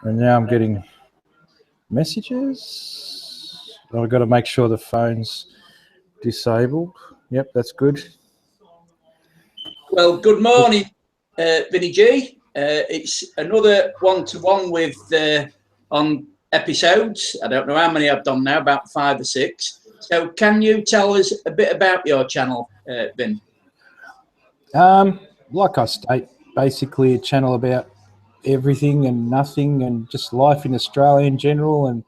And now I'm getting messages. I've got to make sure the phone's disabled. Yep, that's good. Well, good morning, Vinygee. It's another one-to-one with on episodes. I don't know how many I've done now, about 5 or 6. So can you tell us a bit about your channel, Vin? Like I state, basically a channel about everything and nothing and just life in Australia in general, and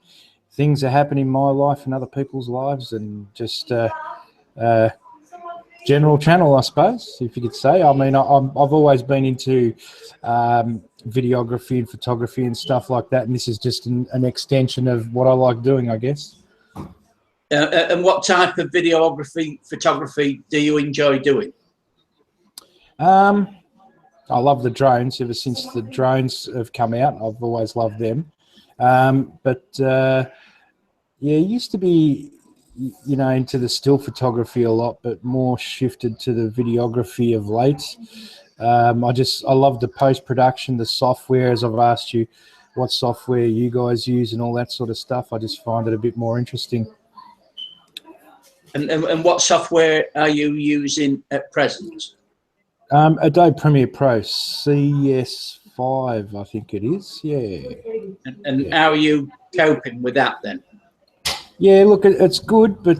things that happen in my life and other people's lives, and just general channel, I suppose, if you could say. I mean, I've always been into videography and photography and stuff like that, and this is just an extension of what I like doing, I guess. And what type of videography, photography do you enjoy doing? I love the drones. Ever since the drones have come out, I've always loved them. Yeah, it used to be, you know, into the still photography a lot, but more shifted to the videography of late. I love the post-production, the software, as I've asked you what software you guys use and all that sort of stuff. I just find it a bit more interesting. And what software are you using at present? Adobe Premiere Pro CS5, I think it is. Yeah. And yeah. How are you coping with that then? Yeah, look, it's good, but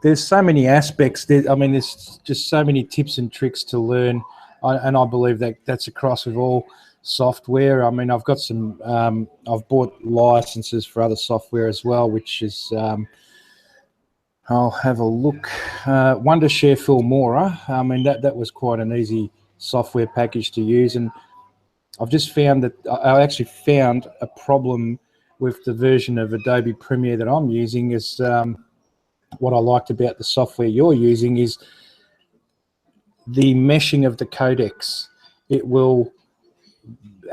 there's so many aspects. There's just so many tips and tricks to learn, and I believe that that's across with all software. I mean, I've got some. I've bought licenses for other software as well, which is. I'll have a look. Wondershare Filmora. I mean, that was quite an easy software package to use, and I've just found that I actually found a problem with the version of Adobe Premiere that I'm using. Is what I liked about the software you're using is the meshing of the codecs. It will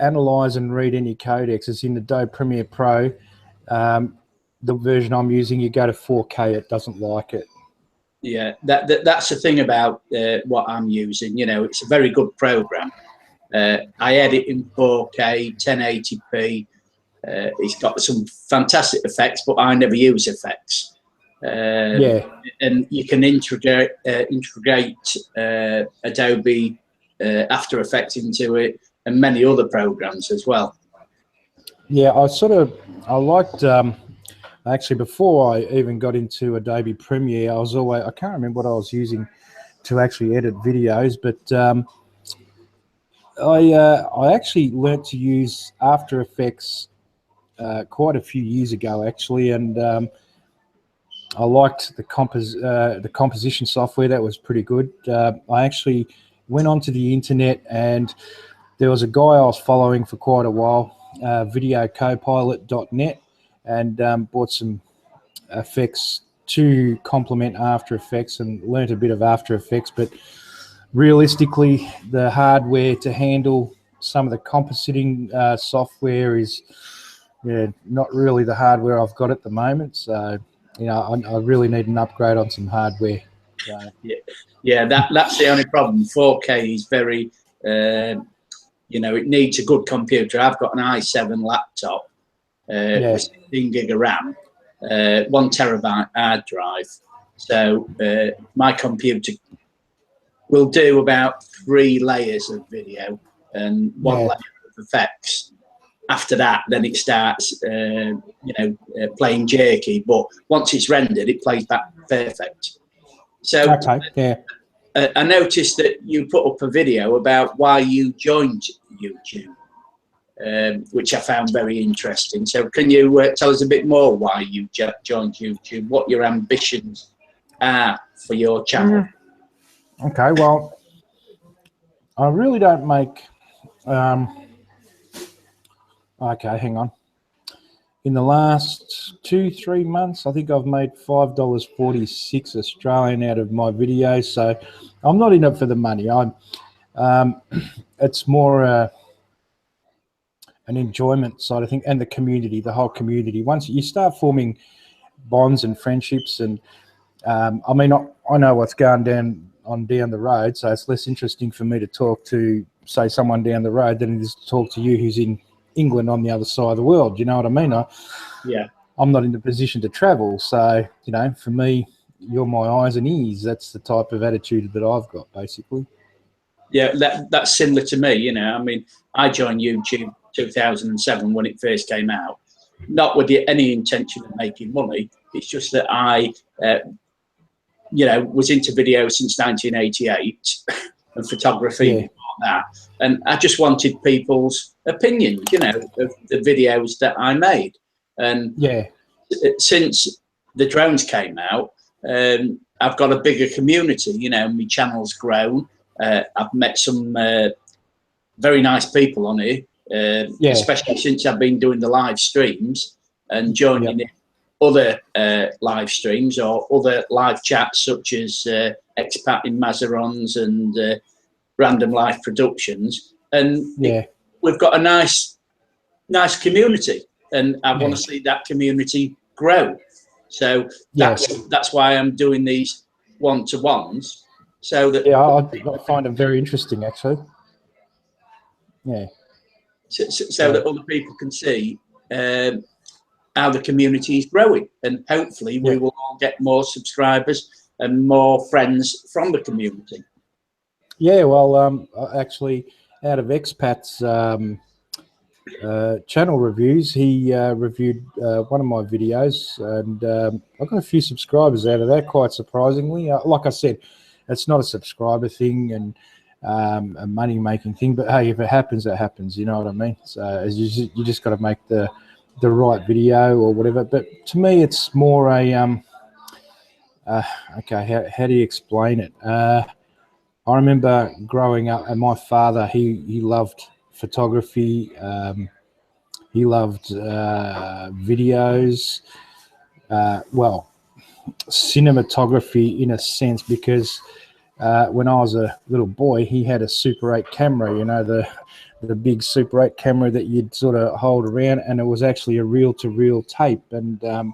analyze and read any codecs. It's in Adobe Premiere Pro. The version I'm using, you go to 4K, it doesn't like it. Yeah, that's the thing about what I'm using. You know, it's a very good program. I edit in 4K, 1080p. It's got some fantastic effects, but I never use effects. Yeah. And you can integrate Adobe After Effects into it, and many other programs as well. Yeah, I liked. Actually, before I even got into Adobe Premiere, I can't remember what I was using to actually edit videos, but I actually learnt to use After Effects quite a few years ago, actually, and I liked the composition software. That was pretty good. I actually went onto the internet, and there was a guy I was following for quite a while, videocopilot.net, and bought some effects to complement After Effects and learnt a bit of After Effects. But realistically, the hardware to handle some of the compositing software is not really the hardware I've got at the moment. So, you know, I really need an upgrade on some hardware. So. Yeah, that's the only problem. 4K is very, you know, it needs a good computer. I've got an i7 laptop with 16 gig of RAM, 1 terabyte hard drive. So my computer will do about 3 layers of video and 1 layer of effects. After that, then it starts, playing jerky. But once it's rendered, it plays back perfect. So I noticed that you put up a video about why you joined YouTube, which I found very interesting. So can you tell us a bit more why you joined YouTube, what your ambitions are for your channel? Okay, well, I really don't make... okay, hang on. In the last 2-3 months, I think I've made $5.46 Australian out of my videos. So I'm not in it for the money. It's more an enjoyment side of things, and the community, the whole community. Once you start forming bonds and friendships, and I mean, I know what's going down the road, so it's less interesting for me to talk to, say, someone down the road than it is to talk to you who's in England on the other side of the world. You know what I mean? I'm not in the position to travel. So, you know, for me, you're my eyes and ears. That's the type of attitude that I've got, basically. Yeah, that's similar to me. You know, I mean, I joined YouTube 2007 when it first came out, not with any intention of making money. It's just that I, you know, was into video since 1988 and photography before that. And I just wanted people's opinions, you know, of the videos that I made. And since the drones came out, I've got a bigger community, you know, my channel's grown. I've met some very nice people on here, especially since I've been doing the live streams and joining in other live streams or other live chats such as Expat in Mazarons and Random Life Productions. And we've got a nice community, and I want to see that community grow. So that's why I'm doing these one-to-ones. So that I find them very interesting, actually. So that other people can see how the community is growing, and hopefully we will all get more subscribers and more friends from the community. Yeah, well, actually, out of Expat's channel reviews, he reviewed one of my videos, and I got a few subscribers out of that, quite surprisingly. Like I said, it's not a subscriber thing and a money-making thing, but hey, if it happens, it happens. You know what I mean? So you just got to make the right video or whatever. But to me, it's more a okay. How do you explain it? I remember growing up, and my father he loved photography. He loved videos. Well, cinematography in a sense, because when I was a little boy, he had a Super 8 camera, you know, the big Super 8 camera that you'd sort of hold around, and it was actually a reel-to-reel tape. And I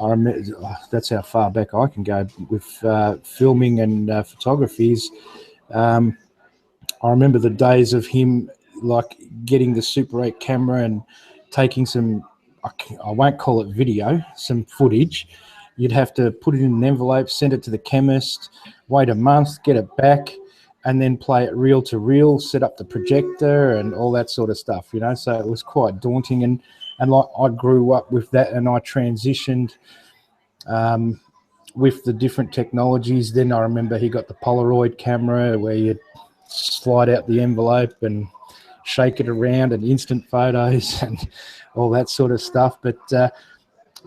remember, that's how far back I can go with filming and photographies. I remember the days of him like getting the Super 8 camera and taking some, I won't call it video, some footage. You'd have to put it in an envelope, send it to the chemist, wait a month, get it back, and then play it reel to reel, set up the projector and all that sort of stuff, you know. So it was quite daunting, and like I grew up with that, and I transitioned with the different technologies. Then I remember he got the Polaroid camera where you'd slide out the envelope and shake it around, and instant photos and all that sort of stuff. But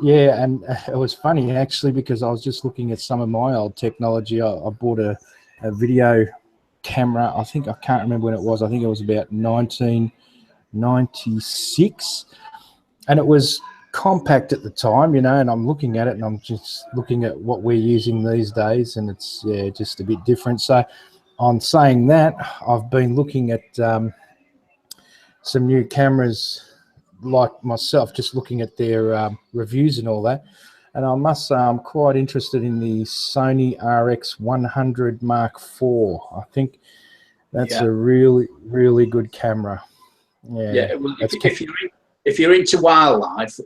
yeah, and it was funny actually, because I was just looking at some of my old technology. I bought a video camera. I can't remember when it was. I think it was about 1996, and it was compact at the time, you know. And I'm looking at it, and I'm just looking at what we're using these days, and it's just a bit different. So on saying that, I've been looking at some new cameras like myself, just looking at their reviews and all that. And I must say I'm quite interested in the Sony RX100 Mark IV. I think that's a really, really good camera. Yeah, well, if you're into wildlife,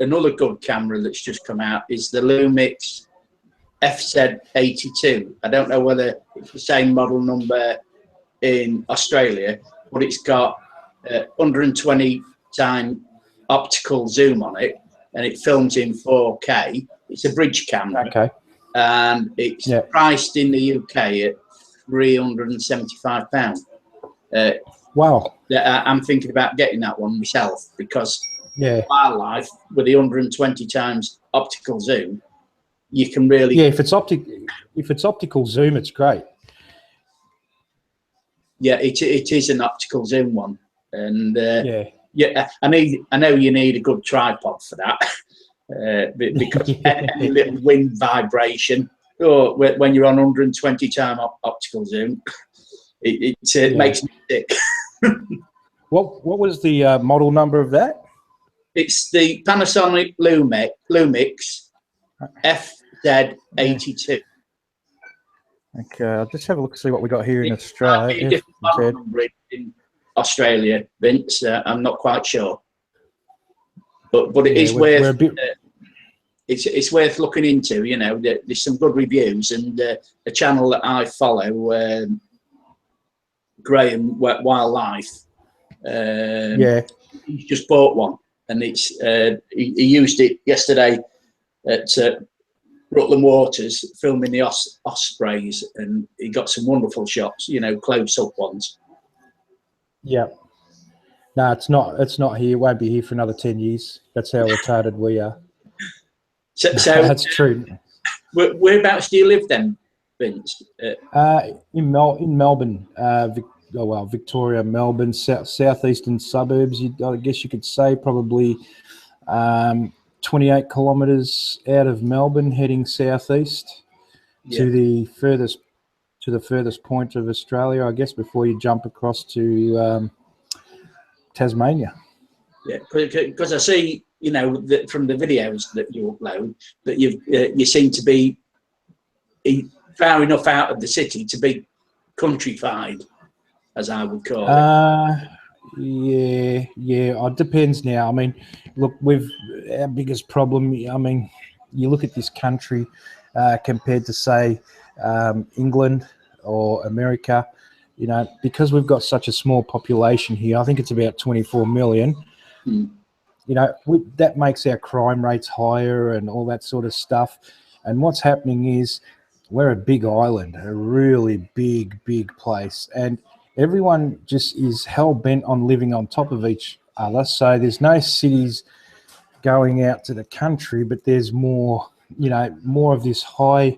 another good camera that's just come out is the Lumix FZ82. I don't know whether it's the same model number in Australia, but it's got 120 time optical zoom on it, and it films in 4K. It's a bridge camera, and it's priced in the UK at £375. Wow! I'm thinking about getting that one myself, because wildlife with the 120 times optical zoom, you can really if it's optical zoom, it's great. Yeah, it is an optical zoom one, and I know you need a good tripod for that, because any little wind vibration, or when you're on 120 time optical zoom, it makes me sick. What was the model number of that? It's the Panasonic Lumix FZ82. Okay, I'll just have a look and see what we got here in Australia. Different model number in Australia, Vince. I'm not quite sure, but it is we're worth. a bit... It's worth looking into. You know, there's some good reviews, and a channel that I follow, Graham Wildlife. He's just bought one, and it's he used it yesterday at Rutland Waters, filming the ospreys, and he got some wonderful shots. You know, close up ones. Yeah. No, it's not. It's not here. It won't be here for another 10 years. That's how retarded we are. So that's true. Whereabouts do you live then, Vince? In Melbourne, Victoria, Melbourne, southeastern suburbs. I guess you could say probably 28 kilometres out of Melbourne, heading southeast to the furthest point of Australia, I guess, before you jump across to Tasmania. Yeah, because I see, you know, that from the videos that you upload, that you seem to be far enough out of the city to be countrified, as I would call it. Yeah. It depends now. I mean, look, our biggest problem, I mean, you look at this country compared to, say, England or America, you know, because we've got such a small population here, I think it's about 24 million. You know, that makes our crime rates higher and all that sort of stuff. And what's happening is we're a big island, a really big place. And everyone just is hell-bent on living on top of each other. So there's no cities going out to the country, but there's more, you know, more of this high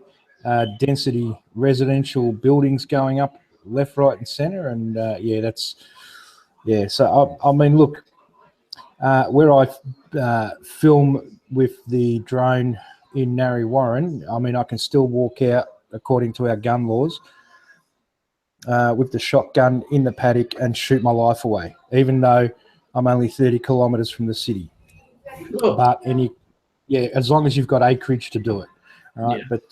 density residential buildings going up left, right and centre. And so I mean, look, where I film with the drone in Narre Warren, I mean, I can still walk out according to our gun laws with the shotgun in the paddock and shoot my life away, even though I'm only 30 kilometres from the city. Oh. But as long as you've got acreage to do it, right? Yeah. But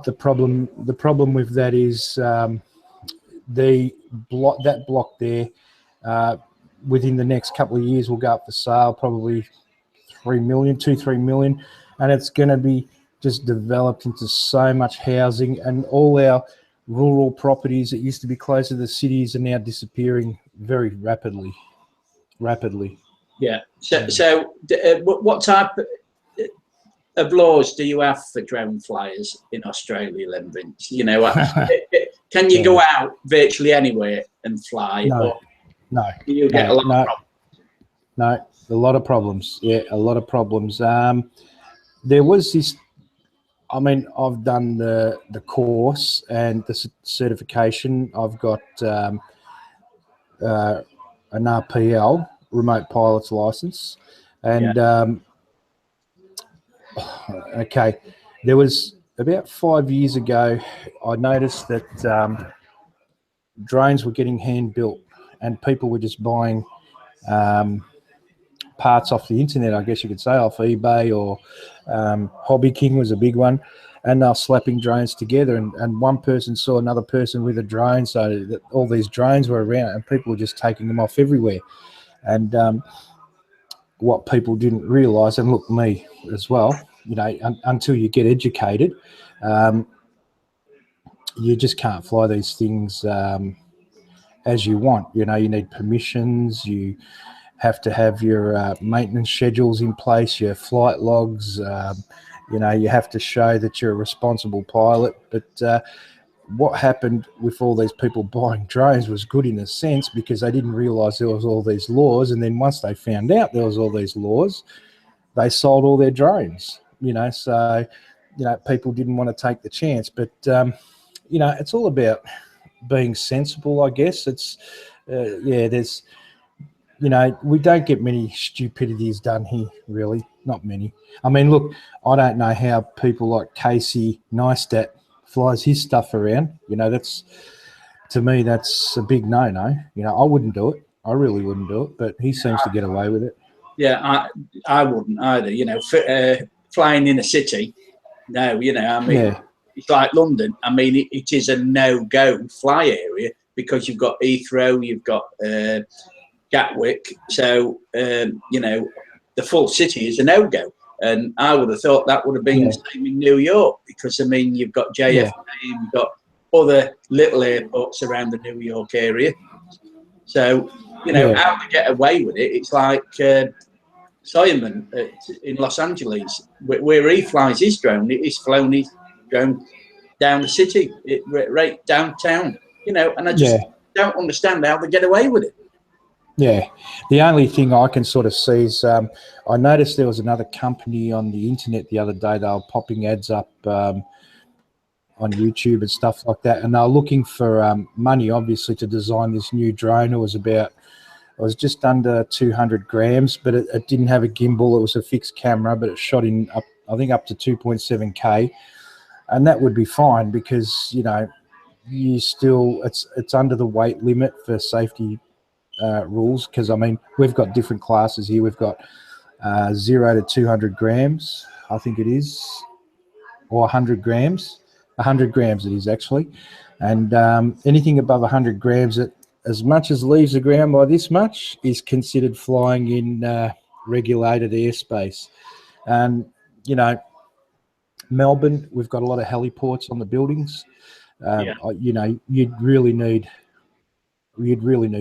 the problem with that is that block there. Within the next couple of years will go up for sale, probably 3 million, and it's going to be just developed into so much housing, and all our rural properties that used to be close to the cities are now disappearing very rapidly. Yeah. So what type of laws do you have for drone flyers in Australia, then, Vince? You know, can you go out virtually anywhere and fly? No. Do you get a lot of problems? No, a lot of problems. Yeah, a lot of problems. There was this. I mean, I've done the course and the certification. I've got an RPL, remote pilot's license, and okay, there was about 5 years ago. I noticed that drones were getting hand built, and people were just buying parts off the internet, I guess you could say, off eBay, or Hobby King was a big one, and they're slapping drones together, and one person saw another person with a drone, so that all these drones were around, and people were just taking them off everywhere. And what people didn't realise, and look, me as well, you know, until you get educated, you just can't fly these things as you want. You know, you need permissions, you have to have your maintenance schedules in place, your flight logs, you know, you have to show that you're a responsible pilot. But what happened with all these people buying drones was good in a sense, because they didn't realise there was all these laws, and then once they found out there was all these laws, they sold all their drones, you know. So, you know, people didn't want to take the chance. But, you know, it's all about being sensible, I guess. It's, there's, you know, we don't get many stupidities done here, really, not many. I mean, look, I don't know how people like Casey Neistat flies his stuff around. You know, that's, to me, that's a big no-no. You know, I wouldn't do it. I really wouldn't do it, but he seems to get away with it. Yeah, I wouldn't either. You know, flying in a city, no, you know, I mean, it's like London. I mean, it is a no-go fly area because you've got Heathrow, you've got Gatwick. So, you know, the full city is a no-go. And I would have thought that would have been the same in New York, because, I mean, you've got JFK, you've got other little airports around the New York area. So, you know, how to get away with it, it's like Simon in Los Angeles, where he flies his drone, he's flown his drone down the city, right downtown, you know, and I just don't understand how they get away with it. Yeah, the only thing I can sort of see is I noticed there was another company on the internet the other day. They were popping ads up on YouTube and stuff like that, and they were looking for money, obviously, to design this new drone. It was just under 200 grams, but it didn't have a gimbal. It was a fixed camera, but it shot in I think up to 2.7K, and that would be fine because, you know, it's under the weight limit for safety rules, because I mean we've got different classes here. We've got 0 to 200 grams, I think it is, or 100 grams. 100 grams it is actually, and anything above 100 grams, as much as leaves the ground by this much, is considered flying in regulated airspace. And you know, Melbourne, we've got a lot of heliports on the buildings. You know, you'd really need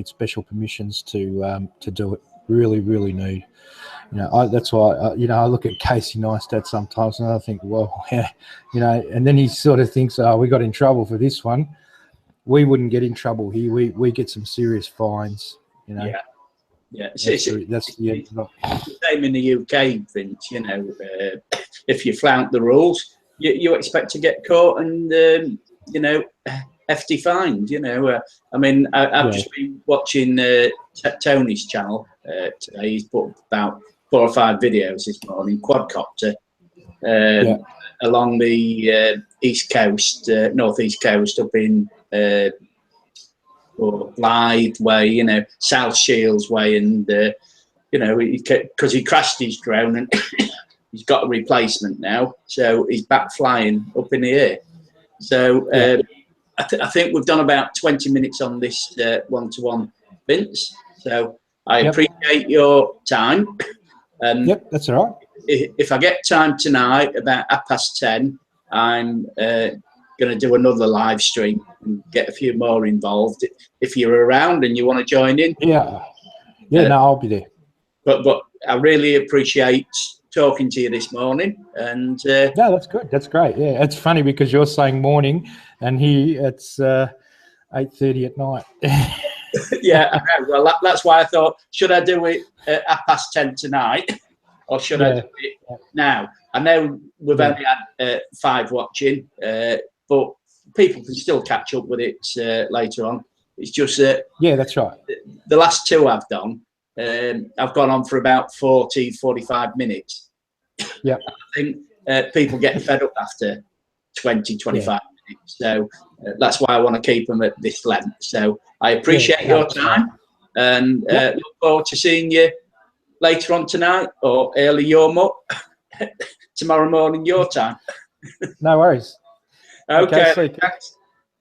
special permissions to do it. Really need. You know, that's why you know, I look at Casey Neistat sometimes and I think, well, yeah, you know, and then he sort of thinks, oh, we got in trouble for this one. We wouldn't get in trouble here. We get some serious fines. You know. Yeah. That's the same in the UK, Vince. You know, if you flout the rules, you expect to get caught and you know, hefty fines. You know, I mean, I've just been watching Tony's channel today. He's put about 4 or 5 videos this morning, quadcopter, along the east coast, northeast coast, up in or Blythe way, you know, South Shields way, and you know, because he crashed his drone and he's got a replacement now, so he's back flying up in the air. So I think we've done about 20 minutes on this one-to-one, Vince. So I appreciate your time. That's all right. If I get time tonight, about 10:30, I'm going to do another live stream and get a few more involved. If you're around and you want to join in, no, I'll be there. But I really appreciate talking to you this morning. And no, that's good. That's great. Yeah, it's funny because you're saying morning, and it's 8:30 at night. Yeah, well, that's why I thought, should I do it at 10:30 tonight, or should I do it now? I know we've only had 5 watching, but people can still catch up with it later on. It's just that's right. The last 2 I've done, I've gone on for about 40, 45 minutes. Yeah, I think people get fed up after 20, 25 minutes. So that's why I want to keep them at this length. So I appreciate your time, and look forward to seeing you later on tonight, or early your tomorrow morning your time. No worries. Okay.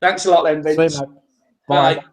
Thanks a lot then, Vince. See you, mate. Bye.